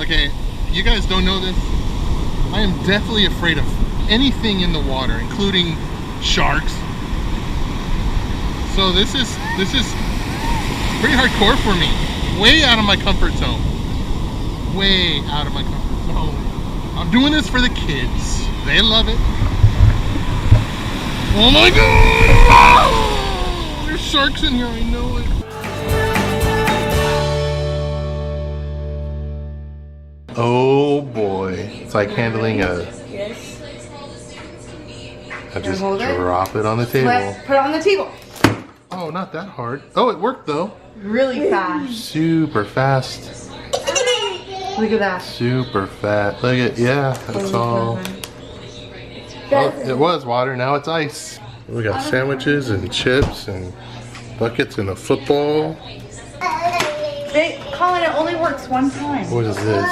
Okay, you guys don't know this. I am deathly afraid of anything in the water, including sharks. So this is pretty hardcore for me. Way out of my comfort zone. Way out of my comfort zone. I'm doing this for the kids. They love it. Oh my god! Oh, there's sharks in here, I know it. Oh boy. It's like handling a... I just drop it on the table. Put it on the table. Oh, not that hard. Oh, it worked though. Really fast. Super fast. Look at that. Super fat. Look at, yeah, that's all. Well, it was water, now it's ice. We got sandwiches and chips and buckets and a football. Colin, it only works one time. What is this?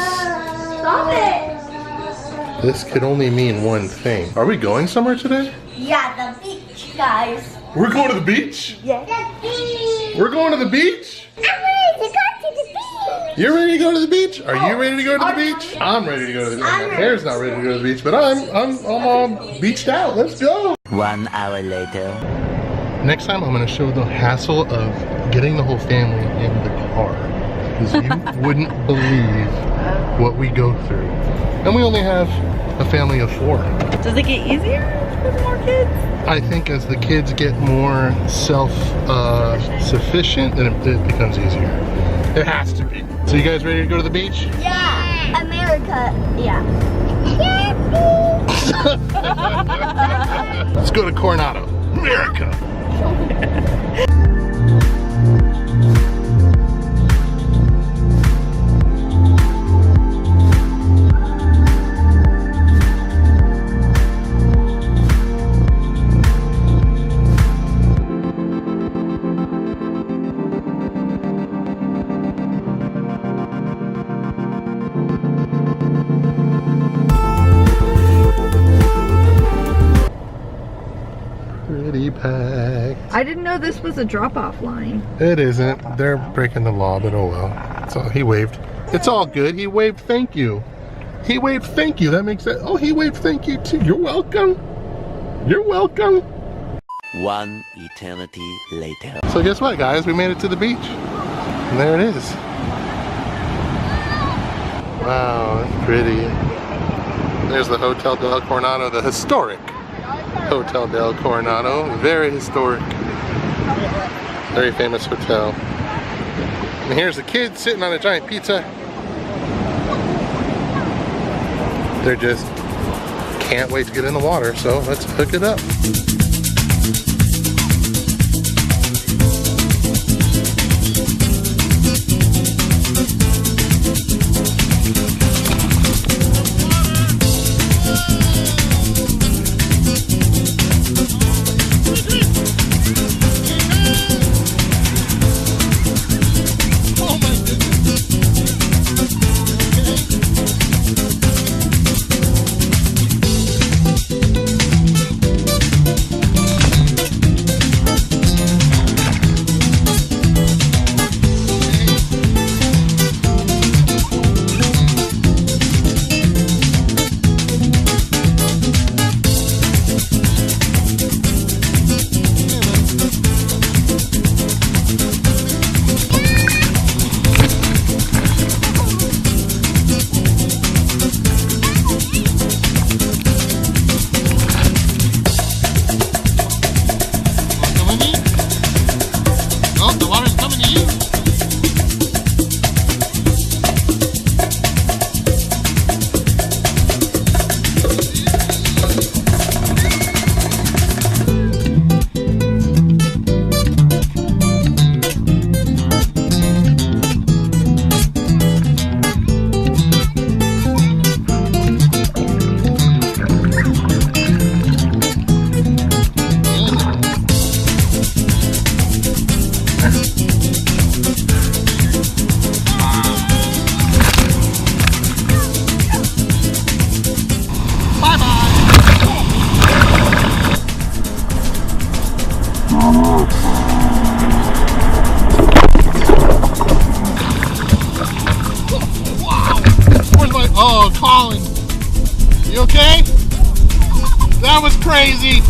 Stop it! This could only mean one thing. Are we going somewhere today? Yeah, the beach, guys. We're going to the beach? Yeah. The beach. We're going to the beach? I'm ready to go to the beach. You're ready to go to the beach? Are you ready to go to the beach? I'm ready to go to the beach. My hair's not ready to go to the beach, but I'm all beached out. Let's go. 1 hour later. Next time I'm going to show the hassle of getting the whole family in the car. Because you wouldn't believe what we go through. And we only have a family of 4. Does it get easier with more kids? I think as the kids get more self-sufficient, then it becomes easier. It has to be. So you guys ready to go to the beach? Yeah. America. Yeah. Let's go to Coronado, America. Packed. I didn't know this was a drop-off line. It isn't. They're breaking the law, but oh well. So he waved. It's all good. He waved thank you. He waved thank you. That makes sense. Oh, he waved thank you too. You're welcome. You're welcome. 1 eternity later. So guess what, guys? We made it to the beach. And there it is. Wow, that's pretty. There's the Hotel del Coronado, the historic Hotel del Coronado. Very historic. Very famous hotel. And here's the kids sitting on a giant pizza. They're just can't wait to get in the water, so let's hook it up. Colin. You okay? That was crazy.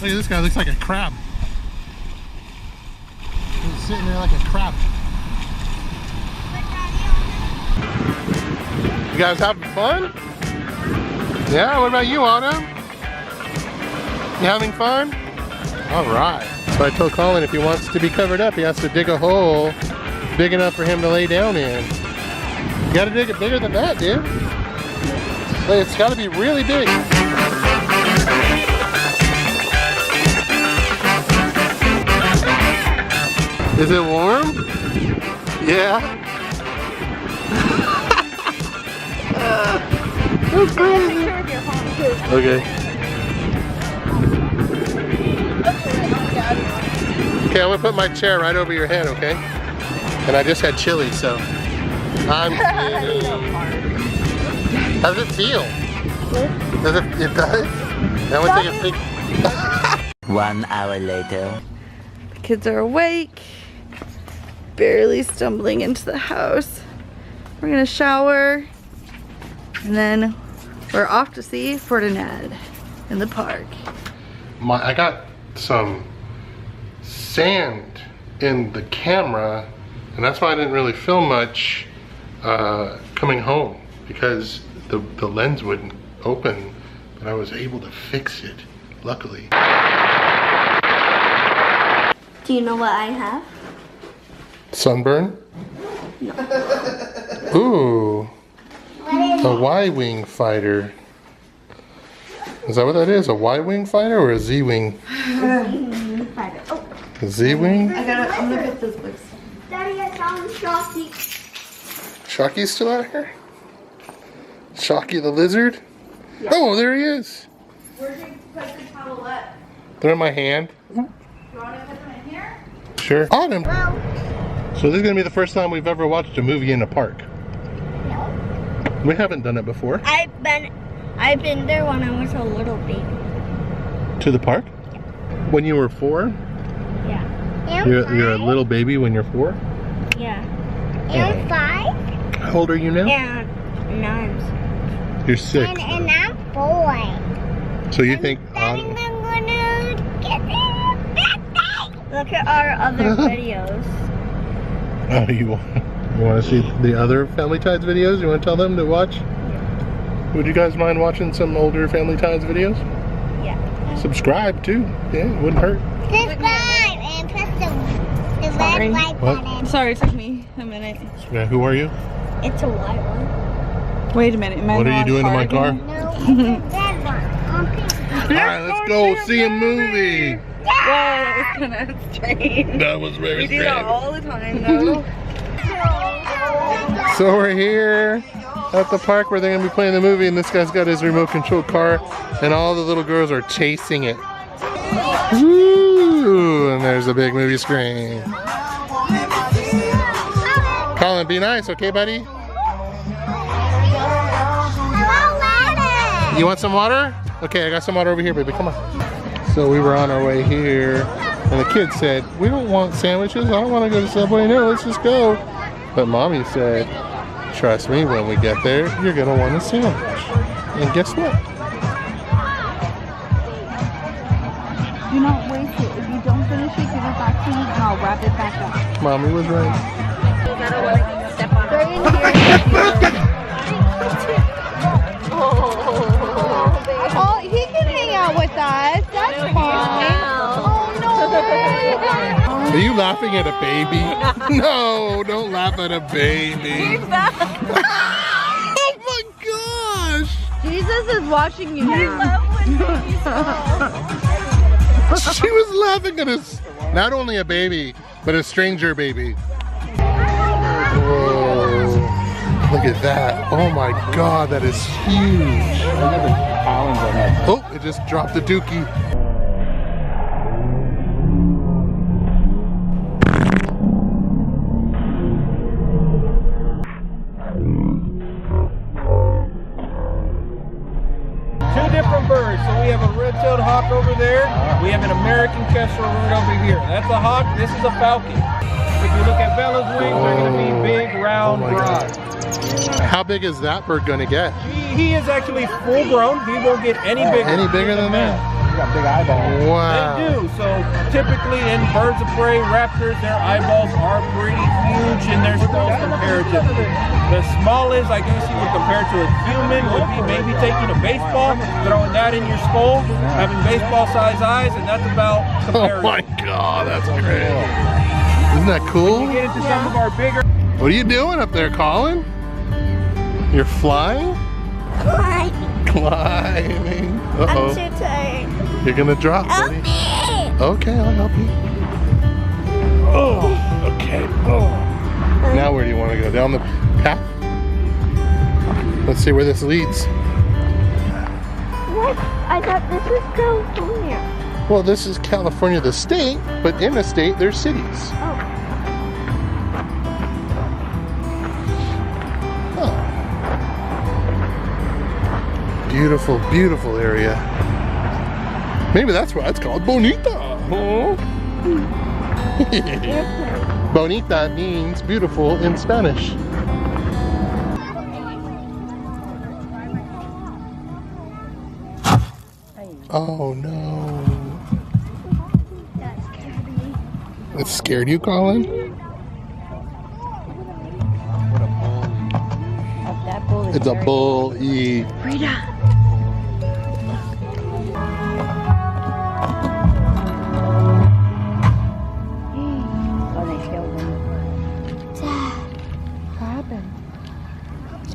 Look at this guy, looks like a crab. He's sitting there like a crab. You guys having fun? Yeah, what about you, Autumn? You having fun? All right. So I told Colin if he wants to be covered up, he has to dig a hole big enough for him to lay down in. You gotta dig it bigger than that, dude. It's gotta be really big. Is it warm? Yeah. That's crazy. Okay. Okay, I'm gonna put my chair right over your head, okay? And I just had chili, so I'm kidding. How does it feel? Does it does? Now I'm gonna take a big 1 hour later. The kids are awake. Barely stumbling into the house. We're gonna shower. And then we're off to see Ferdinand in the park. I got some sand in the camera, and that's why I didn't really film much coming home, because the lens wouldn't open, but I was able to fix it, luckily. Do you know what I have? Sunburn? No. Ooh, a Y-wing fighter. Is that what that is? A Y-wing fighter or a Z-wing? Oh, A Z-wing? I'm gonna put this book. Daddy, I found Shocky. Shocky's still out here? Shocky the lizard? Yeah. Oh, there he is. Where'd you put the towelette? They're in my hand. You want to put them in here? Sure. Autumn. Well, So this is gonna be the first time we've ever watched a movie in a park. no. We haven't done it before. I've been there when I was a little baby. To the park? Yeah. When you were 4? Yeah. You're a little baby when you're 4? Yeah. And 5. How old are you now? And 9. You're 6. And I'm 4. So you think Daddy, I'm gonna get it. Look at our other videos. oh, you want to see the other Family Ties videos? You want to tell them to watch? Would you guys mind watching some older Family Ties videos? Yeah. Subscribe too. Yeah, it wouldn't hurt. Subscribe and press the red white What? button. Sorry, it took me a minute. Yeah, who are you? It's a white one. Wait a minute. What are you doing to my car? No, it's a red one. All right, let's go see a movie. Whoa, that was kind of strange. That was very We do that all the time, though. So we're here at the park where they're gonna be playing the movie, and this guy's got his remote control car, and all the little girls are chasing it. Woo! And there's a big movie screen. Colin, be nice, okay, buddy? You want some water? Okay, I got some water over here, baby. Come on. So we were on our way here, and the kids said, "We don't want sandwiches. I don't want to go to Subway. No, let's just go." But Mommy said, "Trust me, when we get there, you're gonna want a sandwich." And guess what? Do not waste it. If you don't finish it, give it back to me, and I'll wrap it back up. Mommy was right. I don't want to step on it. Oh, he can hang out with us. That's fine. Oh no. Are you laughing at a baby? No, don't laugh at a baby. watching you now. She was laughing at us. Not only a baby, but a stranger baby. Whoa. Look at that. Oh my God, that is huge. Oh, it just dropped the dookie. Two different birds. So we have a red-tailed hawk over there. We have an American kestrel right over here. That's a hawk. This is a falcon. If you look at Bella's wings, they're going to be big, round, broad. How big is that bird going to get? He is actually full grown. He won't get any bigger. Any bigger than that? They got big eyeballs. Wow. They do. So typically in birds of prey, raptors, their eyeballs are pretty huge in their skulls comparatively. The smallest I guess you would compare to a human would be maybe taking a baseball, throwing that in your skull, having baseball-sized eyes, and that's about Oh comparable. my God, that's great. Isn't that cool? When you get into some of our bigger. What are you doing up there, Colin? You're flying? Climbing. Uh-oh. I'm too tired. You're gonna drop, Help buddy. me! Okay, I'll help you. Oh, okay. Oh. Now where do you want to go? Down the path? Let's see where this leads. What? I thought this was California. Well, this is California, the state, but in the state, there's cities. Oh. Beautiful, beautiful area. Maybe that's why it's called Bonita. Huh? Bonita means beautiful in Spanish. Oh no. That scared me. It scared you, Colin? That bull is It's a bull. Frida.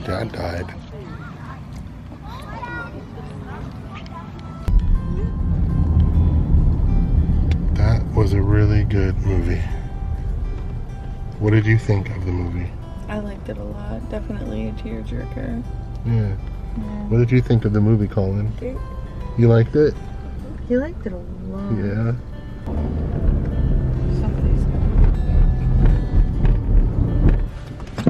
Dad died. That was a really good movie. What did you think of the movie? I liked it a lot. Definitely a tearjerker. Yeah. What did you think of the movie, Colin? You liked it? He liked it a lot. Yeah.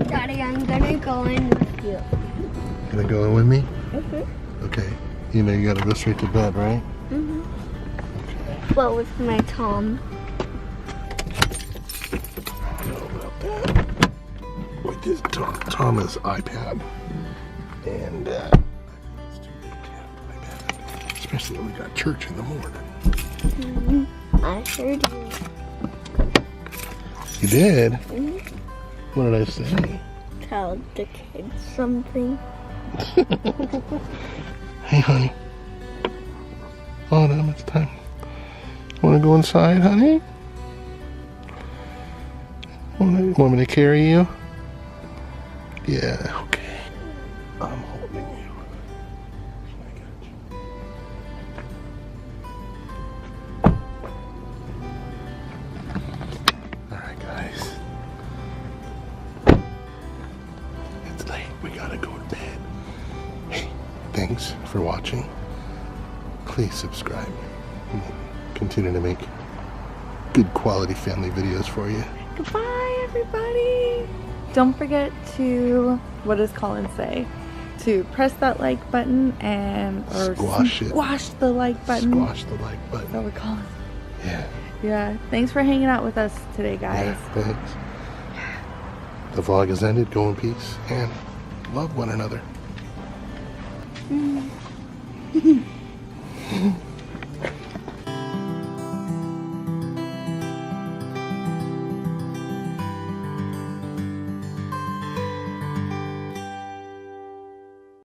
Daddy, I'm gonna go in with you. Gonna go in with me? Mm-hmm. Okay. You know you gotta go straight to bed, right? Mm-hmm. Well, with my Tom. With his Thomas iPad. And it's too big to have an iPad. Especially when we got church in the morning. I sure do. You did? Mm-hmm. What did I say? Tell the kids something. Hey, honey. Oh, damn, it's time. Want to go inside, honey? Want me to carry you? Yeah, okay. I'm holding you. I got you. Alright, guys. It's late. We gotta go to bed. Hey, thanks for watching. Please subscribe. We'll continue to make good quality family videos for you. Goodbye, everybody. Don't forget to, what does Colin say? To press that like button and Squash it. Squash the like button. Squash the like Is that button. what Colin? Yeah. Yeah. Thanks for hanging out with us today, guys. Yeah, thanks. The vlog has ended. Go in peace and love one another.